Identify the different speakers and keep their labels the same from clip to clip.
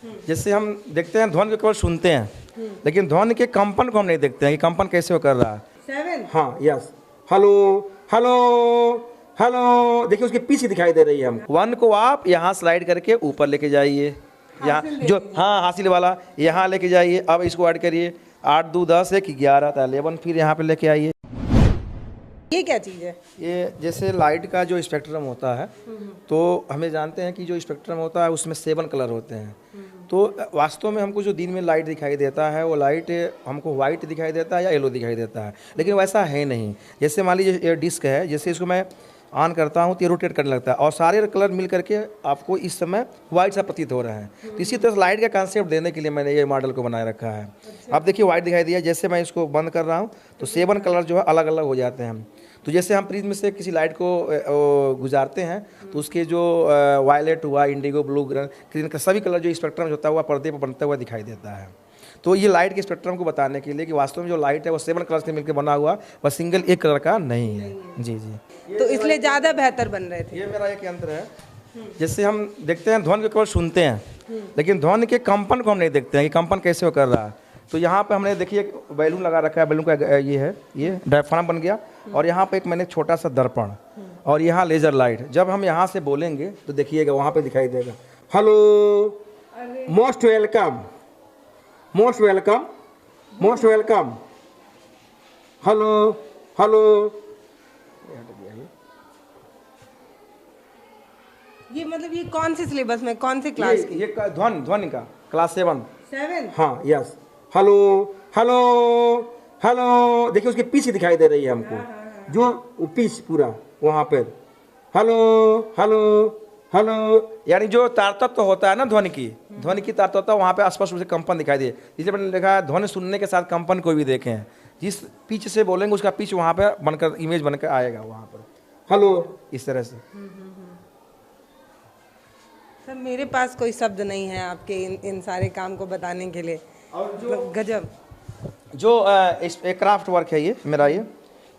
Speaker 1: जैसे हम देखते हैं ध्वनि को केवल सुनते हैं, लेकिन ध्वनि के कंपन को हम नहीं देखते हैं कि कंपन कैसे वो कर रहा है।
Speaker 2: 7
Speaker 1: हाँ, यस, हेलो हेलो हेलो, देखिए उसकी पीछे दिखाई दे रही है हम। वन को आप यहाँ स्लाइड करके ऊपर लेके जाइए, यहाँ जो हाँ हासिल वाला यहाँ लेके जाइए। अब इसको ऐड करिए, 8 2 10 1 11 था 11, फिर यहाँ पे लेके आइए।
Speaker 2: ये क्या चीज़ है?
Speaker 1: ये जैसे लाइट का जो स्पेक्ट्रम होता है, तो हमें जानते हैं कि जो स्पेक्ट्रम होता है उसमें 7 कलर होते हैं। तो वास्तव में हमको जो दिन में लाइट दिखाई देता है वो लाइट हमको वाइट दिखाई देता है या येलो दिखाई देता है, लेकिन वैसा है नहीं। जैसे मान लीजिए ये डिस्क है, जैसे इसको मैं ऑन करता हूँ तो ये रोटेट करने लगता है और सारे कलर मिल करके आपको इस समय वाइट सा प्रतीत हो रहा है। तो इसी तरह लाइट का कॉन्सेप्ट देने के लिए मैंने ये मॉडल को बनाए रखा है। अब देखिए वाइट दिखाई दिया, जैसे मैं इसको बंद कर रहा हूँ तो 7 कलर जो है अलग अलग हो जाते हैं। तो जैसे हम प्रिज्म से किसी लाइट को गुजारते हैं तो उसके जो वायलेट हुआ, इंडिगो, ब्लू, ग्रीन का सभी कलर जो स्पेक्ट्रम होता हुआ पर्दे पर बनता हुआ दिखाई देता है। तो ये लाइट के स्पेक्ट्रम को बताने के लिए कि वास्तव में जो लाइट है वो 7 कलर से मिलकर बना हुआ, वह सिंगल एक कलर का नहीं है। जी जी,
Speaker 2: तो इसलिए ज़्यादा बेहतर बन रहे थे।
Speaker 1: ये मेरा एक यंत्र है। जैसे हम देखते हैं ध्वनि को केवल सुनते हैं, लेकिन ध्वनि के कंपन को हम नहीं देखते हैं कि कंपन कैसे वो कर रहा है। तो यहाँ पे हमने देखिए एक बैलून लगा रखा है, बैलून का ये है, ये डायफ्राम बन गया, और यहाँ पे एक मैंने छोटा सा दर्पण और यहाँ लेजर लाइट। जब हम यहाँ से बोलेंगे तो देखिएगा वहाँ पे दिखाई देगा, hello, most welcome, most welcome, most welcome, hello hello.
Speaker 2: ये मतलब ये कौन से सिलेबस में, कौन से क्लास की?
Speaker 1: ये ध्वनि का क्लास 7।
Speaker 2: 7
Speaker 1: हाँ, यस, हेलो हेलो हेलो, देखिए उसके पीछे दिखाई दे रही है हमको, जो पीछ पूरा वहाँ पे, हेलो हेलो हेलो, यानी जो तारतत्व होता है ना ध्वनि की तारतत्व वहाँ पे स्पष्ट रूप से कंपन दिखाई दे। इसलिए मैंने लिखा है ध्वनि सुनने के साथ कंपन कोई भी देखें, जिस पीछ से बोलेंगे उसका पीछ वहाँ पे बनकर इमेज बनकर आएगा वहाँ पर, हेलो, इस तरह से।
Speaker 2: सर मेरे पास कोई शब्द नहीं है आपके इन सारे काम को बताने के लिए।
Speaker 1: और जो
Speaker 2: गजब,
Speaker 1: जो एक क्राफ्ट वर्क है, ये मेरा ये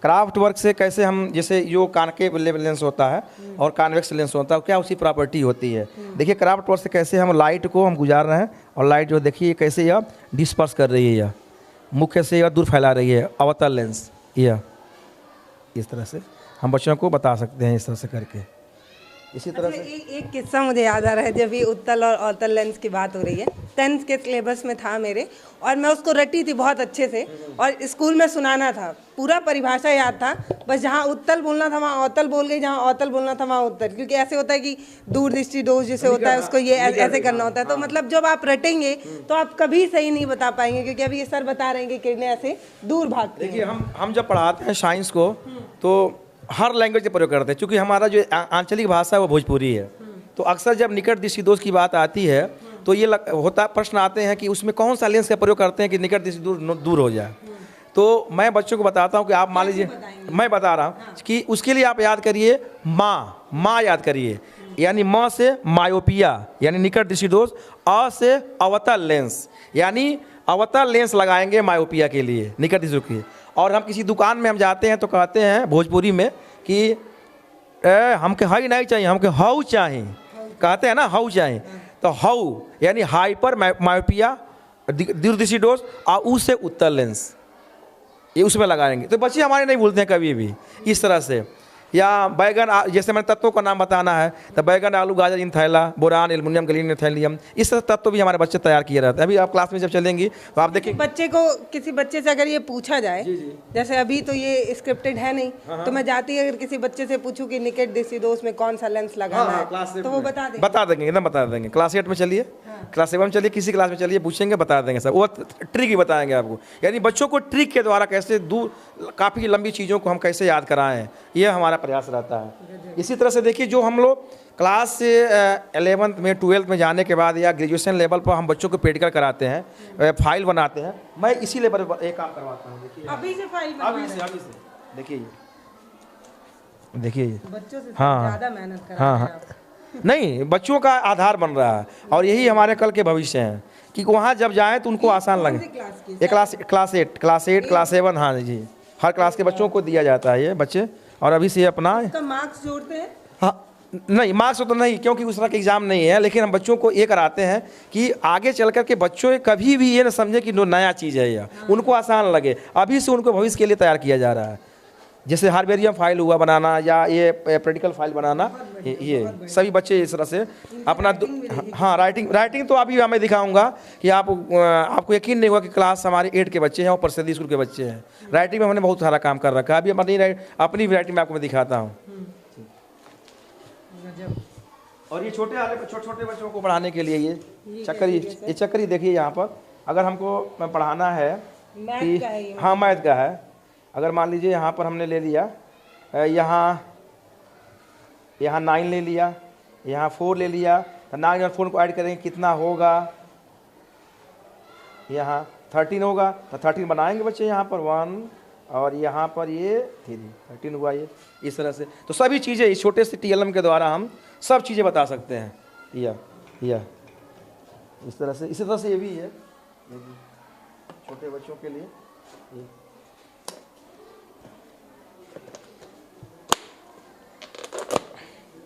Speaker 1: क्राफ्ट वर्क से कैसे हम, जैसे जो कॉनकेव लेंस होता है और कॉन्वेक्स लेंस होता है, क्या उसी प्रॉपर्टी होती है। देखिए क्राफ्ट वर्क से कैसे हम लाइट को हम गुजार रहे हैं, और लाइट जो देखिए कैसे यह डिस्पर्स कर रही है, यह मुख्य से यह दूर फैला रही है, अवतल लेंस, यह इस तरह से हम बच्चों को बता सकते हैं, इस तरह से करके। इसी तरह से
Speaker 2: एक किस्सा मुझे याद आ रहा है, जब ये उत्तल और अवतल लेंस की बात हो रही है। 10th के सिलेबस में था मेरे, और मैं उसको रटी थी बहुत अच्छे से, और स्कूल में सुनाना था, पूरा परिभाषा याद था, बस जहाँ उत्तल बोलना था वहाँ अवतल बोल गई, जहाँ अवतल बोलना था वहाँ उत्तल, क्योंकि ऐसे होता है कि दूरदृष्टि दोष जिसे होता है उसको ये ऐसे करना होता है। तो मतलब जब आप रटेंगे तो आप कभी सही नहीं बता पाएंगे, क्योंकि अभी ये सर बता रहे हैं कि किरणें ऐसे दूर भागती हैं।
Speaker 1: देखिए हम जब पढ़ाते हैं साइंस को तो हर लैंग्वेज का प्रयोग करते हैं, क्योंकि हमारा जो आंचलिक भाषा है वो भोजपुरी है। तो अक्सर जब निकट दृष्टि दोष की बात आती है तो ये होता प्रश्न आते हैं कि उसमें कौन सा लेंस का प्रयोग करते हैं कि निकट दृष्टि दूर हो जाए। तो मैं बच्चों को बताता हूँ कि आप मान लीजिए, मैं बता रहा हूँ कि उसके लिए आप याद करिए माँ याद करिए, यानी म से मायोपिया यानी निकट दृष्टि दोष, अ से अवतल लेंस यानी अवतल लेंस लगाएंगे मायोपिया के लिए, निकट दृष्टि के। और हम किसी दुकान में हम जाते हैं तो कहते हैं भोजपुरी में कि हमके हाई नहीं चाहिए, हमके हाउ चाहिए, कहते हैं ना हाउ चाहिए। तो हाउ यानी हाइपर मायोपिया, दूरदृष्टि दोष, और उससे उत्तल लेंस, ये उसमें लगाएंगे। तो बच्चे हमारे नहीं भूलते हैं कभी भी इस तरह से। या बैगन, जैसे मैंने तत्वों का नाम बताना है तो बैगन, आलू, गाजर, इन थैला, बोरान, एल्युमिनियम, गैलियम, थैलियम, इस तरह तत्व भी हमारे बच्चे तैयार किए रहते हैं। अभी आप क्लास में जब चलेंगी तो आप देखिए
Speaker 2: बच्चे को, किसी बच्चे से अगर ये पूछा जाए, जैसे अभी तो ये स्क्रिप्टेड है नहीं, तो मैं जाती अगर किसी बच्चे से पूछूं कि निकट दृष्टि दोष में कौन सा लेंस लगाना है, तो वो बता
Speaker 1: देंगे, एकदम बता देंगे। क्लास 8 में चलिए, क्लास 7 में चलिए, किसी क्लास में चलिए, पूछेंगे बता देंगे सब, वो ट्रिक ही बताएंगे आपको। यानी बच्चों को ट्रिक के द्वारा कैसे दूर काफ़ी लंबी चीज़ों को हम कैसे याद कराएं, यह हमारा प्रयास रहता है। इसी तरह से देखिए जो हम लोग क्लास से 11th में 12th में जाने के बाद या ग्रेजुएशन लेवल पर हम बच्चों को प्रैक्टिकल कराते हैं, फाइल बनाते हैं, मैं इसी लेवल पर एक काम करवाता हूँ। देखिए
Speaker 2: अभी से फाइल,
Speaker 1: अभी से देखिए
Speaker 2: बच्चों से
Speaker 1: हाँ
Speaker 2: ज़्यादा मेहनत कर रहे हैं आप।
Speaker 1: नहीं, बच्चों का आधार बन रहा है, और यही हमारे कल के भविष्य हैं कि वहाँ जब जाएँ तो उनको आसान लगे। ये क्लास 8 क्लास 7, हाँ जी, हर क्लास के बच्चों को दिया जाता है ये बच्चे, और अभी से अपना
Speaker 2: मार्क्स जोड़ते हैं।
Speaker 1: हाँ नहीं मार्क्स तो नहीं, क्योंकि उस तरह का एग्ज़ाम नहीं है, लेकिन हम बच्चों को ये कराते हैं कि आगे चल कर के बच्चों कभी भी ये ना समझे कि नया चीज़ है यह, उनको आसान लगे। अभी से उनको भविष्य के लिए तैयार किया जा रहा है। जैसे हार्बेरियम फाइल हुआ बनाना या ये प्रैक्टिकल फाइल बनाना, ये सभी बच्चे इस तरह से अपना हाँ राइटिंग तो अभी मैं दिखाऊंगा कि आपको यकीन नहीं होगा कि क्लास हमारे 8 के बच्चे हैं और प्रसिद्धि स्कूल के बच्चे हैं। राइटिंग में हमने बहुत सारा काम कर रखा है। अभी अपनी राइटिंग में आपको मैं दिखाता हूँ। और ये छोटे बच्चों को पढ़ाने के लिए ये चक्करी देखिए यहाँ पर, अगर हमको पढ़ाना है कि हाँ मैथ का है, अगर मान लीजिए यहाँ पर हमने ले लिया, यहाँ 9 ले लिया, यहाँ 4 ले लिया, तो 9 और 4 को ऐड करेंगे कितना होगा, यहाँ 13 होगा, तो 13 बनाएंगे बच्चे यहाँ पर 1 और यहाँ पर ये 13 हुआ ये इस तरह से। तो सभी चीज़ें इस छोटे से TLM के द्वारा हम सब चीज़ें बता सकते हैं। या इस तरह से ये भी है छोटे बच्चों के लिए।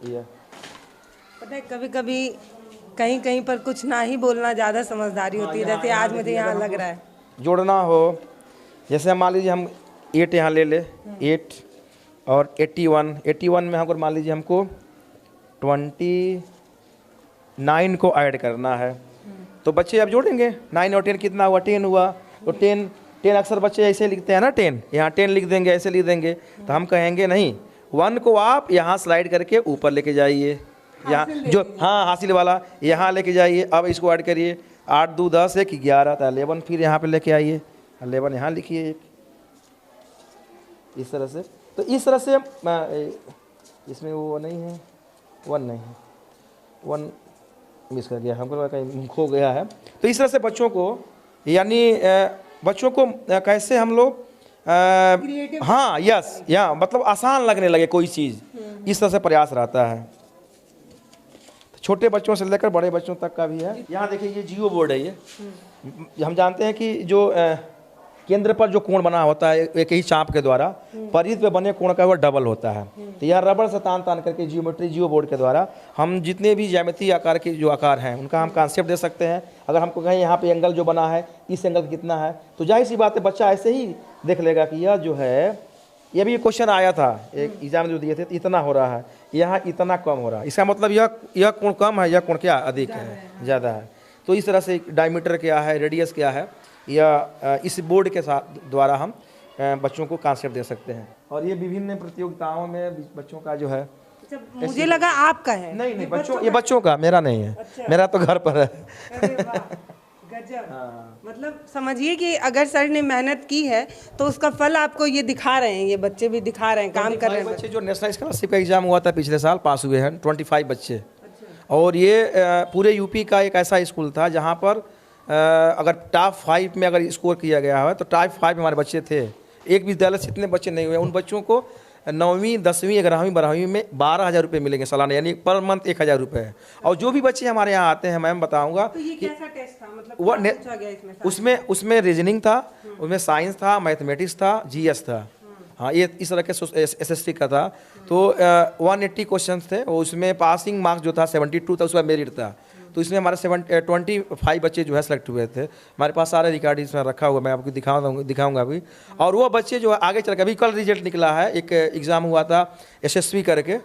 Speaker 2: पता है कभी कभी कहीं पर कुछ ना ही बोलना ज़्यादा समझदारी होती है। जैसे आज मुझे यहाँ लग रहा है
Speaker 1: जोड़ना हो, जैसे मान लीजिए हम 8 यहाँ ले 8 और 81 में हमको मान लीजिए हमको 29 को ऐड करना है, तो बच्चे अब जोड़ेंगे 9 और 10 कितना हुआ, 10 हुआ। तो 10 अक्सर बच्चे ऐसे लिखते हैं ना, 10 यहाँ 10 लिख देंगे, ऐसे लिख देंगे। तो हम कहेंगे नहीं, 1 को आप यहाँ स्लाइड करके ऊपर लेके जाइए, यहाँ जो हाँ हासिल वाला यहाँ लेके जाइए। अब इसको ऐड करिए, 8 2 10 1 11 तो 11 फिर यहाँ पे लेके आइए, 11 यहाँ लिखिए इस तरह से। तो इस तरह से इसमें वो नहीं है, 1 नहीं है, 1 मिस कर गया, हमको कहीं खो गया है। तो इस तरह से बच्चों को यानी बच्चों को कैसे हम लोग हाँ यस या मतलब आसान लगने लगे कोई चीज़, इस तरह से प्रयास रहता है। तो छोटे बच्चों से लेकर बड़े बच्चों तक का भी है। यहाँ देखिए ये जियो बोर्ड है। ये हम जानते हैं कि जो केंद्र पर जो कोण बना होता है एक ही चाप के द्वारा, परिध पे बने कोण का वो डबल होता है। तो यह रबड़ से तान करके जियोमेट्री जियो बोर्ड के द्वारा हम जितने भी ज्यामितीय आकार के जो आकार हैं उनका हम कॉन्सेप्ट दे सकते हैं। अगर हमको कहें यहाँ पे एंगल जो बना है इस एंगल कितना है, तो जाहिर सी बात है बच्चा ऐसे ही देख लेगा कि यह जो है, ये भी क्वेश्चन आया था एक एग्जाम जो दिए थे, तो इतना हो रहा है, यहाँ इतना कम हो रहा है, इसका मतलब यह कोण कम है, यह कोण क्या अधिक है, ज़्यादा है। तो इस तरह से डायमीटर क्या है, रेडियस क्या है, या इस बोर्ड के साथ द्वारा हम बच्चों को कॉन्सेप्ट दे सकते हैं। और ये विभिन्न प्रतियोगिताओं में बच्चों का जो है,
Speaker 2: मुझे लगा आपका है।
Speaker 1: नहीं बच्चों, ये बच्चों का, मेरा नहीं है। अच्छा। मेरा तो घर पर है।
Speaker 2: गजब। हाँ। मतलब समझिए कि अगर सर ने मेहनत की है तो उसका फल आपको ये दिखा रहे हैं, ये बच्चे भी दिखा रहे हैं, काम कर रहे हैं।
Speaker 1: बच्चे जो नेशनल स्कॉलरशिप का एग्जाम हुआ था पिछले साल पास हुए हैं 25 बच्चे। अच्छा। और ये पूरे यूपी का एक ऐसा स्कूल था जहाँ पर अगर टॉप 5 में अगर स्कोर किया गया है तो टॉप 5 में हमारे बच्चे थे। एक विद्यालय से इतने बच्चे नहीं हुए। उन बच्चों को 9वीं 10वीं 11वीं 12वीं में 12,000 रुपये मिलेंगे सालाना, यानी पर मंथ 1,000 रुपये है। और जो भी बच्चे हमारे यहाँ आते हैं, मैं बताऊँगा
Speaker 2: तो ये कैसा टेस्ट था, मतलब क्या पूछा गया इसमें?
Speaker 1: उसमें रीजनिंग था, उसमें साइंस था, मैथमेटिक्स था, GS था। हाँ, ये इस तरह के SST का था। तो 180 क्वेश्चन थे, उसमें पासिंग मार्क्स जो था 72 था, उसका मेरिट था। तो इसमें हमारे 25 बच्चे जो है सेलेक्ट हुए थे। हमारे पास सारे रिकॉर्ड इसमें रखा हुआ, मैं आपको दिखाऊंगा अभी। और वो बच्चे जो है आगे चल के, अभी कल रिजल्ट निकला है, एक एग्ज़ाम हुआ था SSV करके,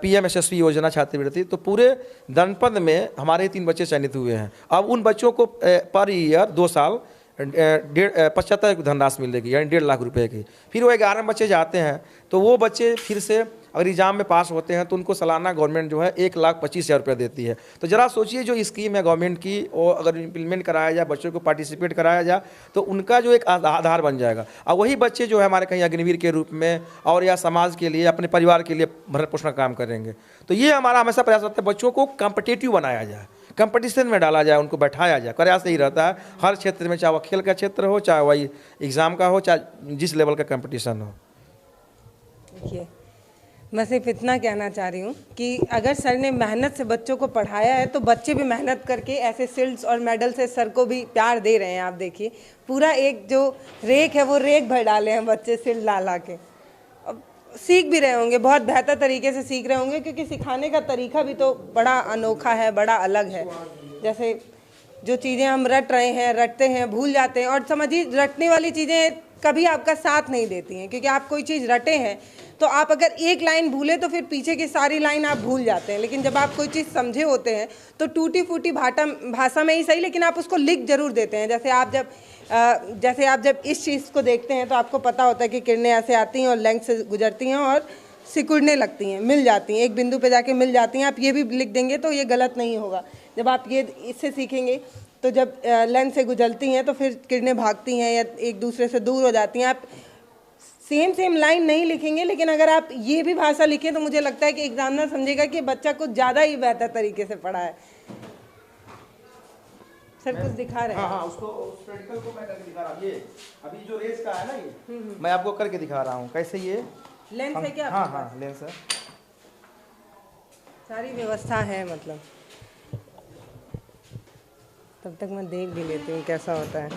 Speaker 1: PM SSV योजना छात्रवृत्ति। तो पूरे जनपद में हमारे 3 बच्चे चयनित हुए हैं। अब उन बच्चों को पर ईयर 2 साल 75 की धनराशि मिलेगी, यानी 1.5 लाख रुपए की। फिर वो 11 बच्चे जाते हैं, तो वो बच्चे फिर से अगर एग्जाम में पास होते हैं तो उनको सालाना गवर्नमेंट जो है 1,25,000 रुपये देती है। तो ज़रा सोचिए, जो स्कीम है गवर्नमेंट की, और अगर इम्प्लीमेंट कराया जाए, बच्चों को पार्टिसिपेट कराया जाए, तो उनका जो एक आधार बन जाएगा। और वही बच्चे जो है हमारे कहीं अग्निवीर के रूप में और या समाज के लिए, अपने परिवार के लिए भरण पोषण काम करेंगे। तो ये हमारा हमेशा प्रयास रहता है, बच्चों को कॉम्पिटिटिव बनाया जाए, कंपटीशन में डाला जाए, उनको बैठाया जाए। प्रयास यही रहता है हर क्षेत्र में, चाहे वह खेल का क्षेत्र हो, चाहे वही एग्ज़ाम का हो, चाहे जिस लेवल का कंपटीशन हो।
Speaker 2: देखिए, मैं सिर्फ इतना कहना चाह रही हूँ कि अगर सर ने मेहनत से बच्चों को पढ़ाया है तो बच्चे भी मेहनत करके ऐसे शील्ड्स और मेडल से सर को भी प्यार दे रहे हैं। आप देखिए, पूरा एक जो रेक है वो रेक भर डाले हैं बच्चे शील्ड ला के। अब सीख भी रहे होंगे, बहुत बेहतर तरीके से सीख रहे होंगे, क्योंकि सिखाने का तरीका भी तो बड़ा अनोखा है, बड़ा अलग है। जैसे जो चीज़ें हम रट रहे हैं, रटते हैं, भूल जाते हैं, और समझिए रटने वाली चीज़ें कभी आपका साथ नहीं देती हैं, क्योंकि आप कोई चीज़ रटे हैं तो आप अगर एक लाइन भूले तो फिर पीछे की सारी लाइन आप भूल जाते हैं। लेकिन जब आप कोई चीज़ समझे होते हैं तो टूटी फूटी भाषा में ही सही, लेकिन आप उसको लिख जरूर देते हैं। जैसे आप जब इस चीज़ को देखते हैं तो आपको पता होता है कि किरणें ऐसे आती हैं और लेंथ से गुजरती हैं और सिकुड़ने लगती हैं, मिल जाती हैं, एक बिंदु पे जाके मिल जाती हैं। आप ये भी लिख देंगे तो ये गलत नहीं होगा। जब आप ये इससे सीखेंगे तो जब लेंथ से गुजरती हैं तो फिर किरणें भागती हैं या एक दूसरे से दूर हो जाती हैं। आप सेम लाइन नहीं लिखेंगे, लेकिन अगर आप ये भी भाषा लिखें तो मुझे लगता है कि एग्जामिनर समझेगा कि बच्चा कुछ ज़्यादा ही बेहतर तरीके से पढ़ा है। सर कुछ दिखा रहे हैं?
Speaker 1: हाँ, उसको उस प्रैक्टिकल को मैं करके दिखा रहा हूँ। ये अभी जो रेस का है ना, ये मैं आपको करके दिखा रहा हूँ कैसे ये
Speaker 2: लेंस है क्या?
Speaker 1: हाँ लेंस है,
Speaker 2: सारी व्यवस्था है। मतलब तब तक मैं देख भी लेती हूँ कैसा होता है।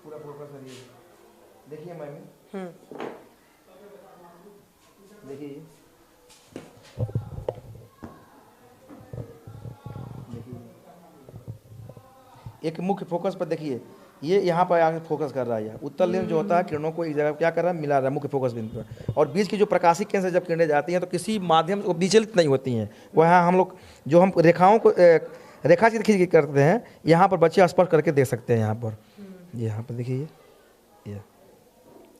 Speaker 1: पूरा फोकस करिए। देखिए मैम, देखिए एक मुख्य फोकस पर देखिए, ये यहाँ पर आगे फोकस कर रहा है। उत्तर लेंस जो होता है किरणों को एक जगह क्या कर रहा है, मिला रहा है मुख्य फोकस बिंदु पर। और बीच की जो प्रकाशिक केंद्र से जब किरणें जाती हैं तो किसी माध्यम से वो विचलित नहीं होती हैं। वहाँ हम लोग जो हम रेखाओं को रेखा चित्र खींच के करते हैं, यहाँ पर बच्चे स्पर्श करके देख सकते हैं। यहाँ पर देखिए ये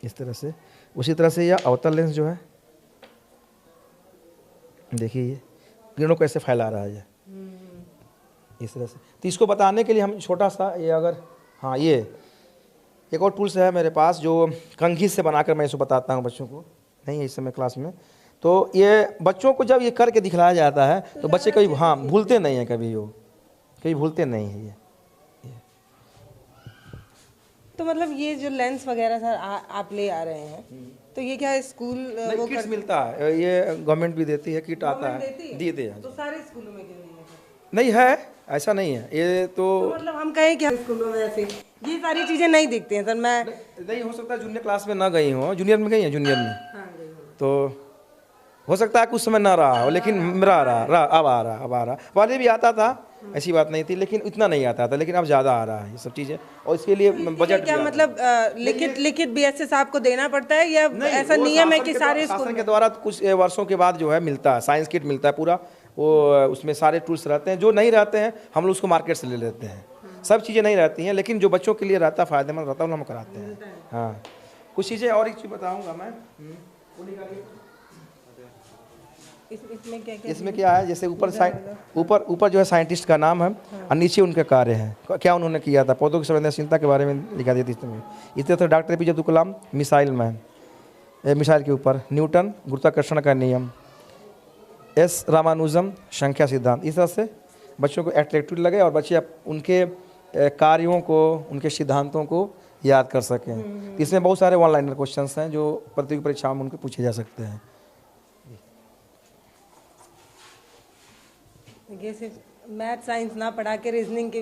Speaker 1: इस तरह से। उसी तरह से यह अवतल लेंस जो है, देखिए ये किरणों को कैसे फैला रहा है इस तरह से। तो इसको बताने के लिए हम छोटा सा ये अगर ये एक और टूल्स है मेरे पास जो कंघी से बनाकर मैं इसको बताता हूँ बच्चों को, नहीं है इस समय क्लास में। तो ये बच्चों को जब ये करके दिखलाया जाता है तो बच्चे कभी भूलते नहीं हैं, कभी भूलते नहीं हैं ये।
Speaker 2: तो मतलब ये जो लेंस वगैरह सर आप ले आ रहे हैं, तो ये क्या स्कूल वो
Speaker 1: किट्स मिलता है, ये गवर्नमेंट भी देती है, किट आता है, देते हैं।
Speaker 2: तो सारे स्कूलों में क्यों नहीं है?
Speaker 1: नहीं है, ऐसा नहीं है ये तो
Speaker 2: मतलब हम कहें कि स्कूलों में ऐसे ये सारी चीजें नहीं दिखती हैं सर। मैं
Speaker 1: नहीं, हो सकता है जूनियर क्लास में ना गई हो, जूनियर में गई है, जूनियर में तो हो सकता है कुछ समय ना रहा हो, लेकिन मेरा अब आ रहा पहले भी आता था, ऐसी बात नहीं थी, लेकिन इतना नहीं आता था, लेकिन अब ज़्यादा आ रहा है ये सब चीज़ें। और इसके लिए बजट
Speaker 2: क्या मतलब लिखित बीएसएस आपको देना पड़ता है या ऐसा नियम है कि सारे
Speaker 1: शासन के द्वारा कुछ वर्षों के बाद जो है मिलता है, साइंस किट मिलता है पूरा, वो उसमें सारे टूल्स रहते हैं। जो नहीं रहते हैं हम लोग उसको मार्केट से ले लेते हैं। सब चीज़ें नहीं रहती हैं, लेकिन जो बच्चों के लिए रहता है, फ़ायदेमंद रहता है, हम कराते हैं। हाँ, कुछ चीज़ें और एक चीज़ बताऊँगा मैं। इसमें क्या है, जैसे ऊपर जो है साइंटिस्ट का नाम है और नीचे उनके कार्य हैं, क्या उन्होंने किया था, पौधों की संवेदनशीलता के बारे में लिखा दिया इसमें। इस तरह से doctor APJ Abdul Kalam missile के ऊपर, न्यूटन गुरुत्वाकर्षण का नियम, S रामानुजम संख्या सिद्धांत। इस तरह से बच्चों को एट्रैक्टिव लगे और बच्चे उनके कार्यों को, उनके सिद्धांतों को याद कर सकें। इसमें बहुत सारे वन लाइनर क्वेश्चंस हैं जो प्रतियोगी परीक्षाओं में उनके पूछे जा सकते हैं।
Speaker 2: ये सिर्फ मैथ साइंस ना पढ़ा के रीजनिंग की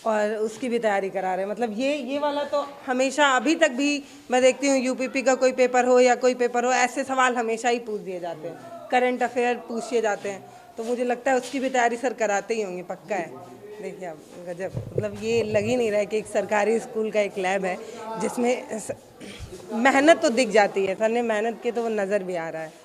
Speaker 2: और उसकी भी तैयारी करा रहे हैं। मतलब ये वाला तो हमेशा अभी तक भी मैं देखती हूँ, UPP का कोई पेपर हो या कोई पेपर हो, ऐसे सवाल हमेशा ही पूछ दिए जाते हैं, करंट अफेयर पूछे जाते हैं। तो मुझे लगता है उसकी भी तैयारी सर कराते ही होंगे, पक्का है। देखिए आप गजब, मतलब ये लग ही नहीं रहा है कि एक सरकारी स्कूल का एक लैब है जिसमें मेहनत तो दिख जाती है। सर ने मेहनत की तो वो नज़र भी आ रहा है।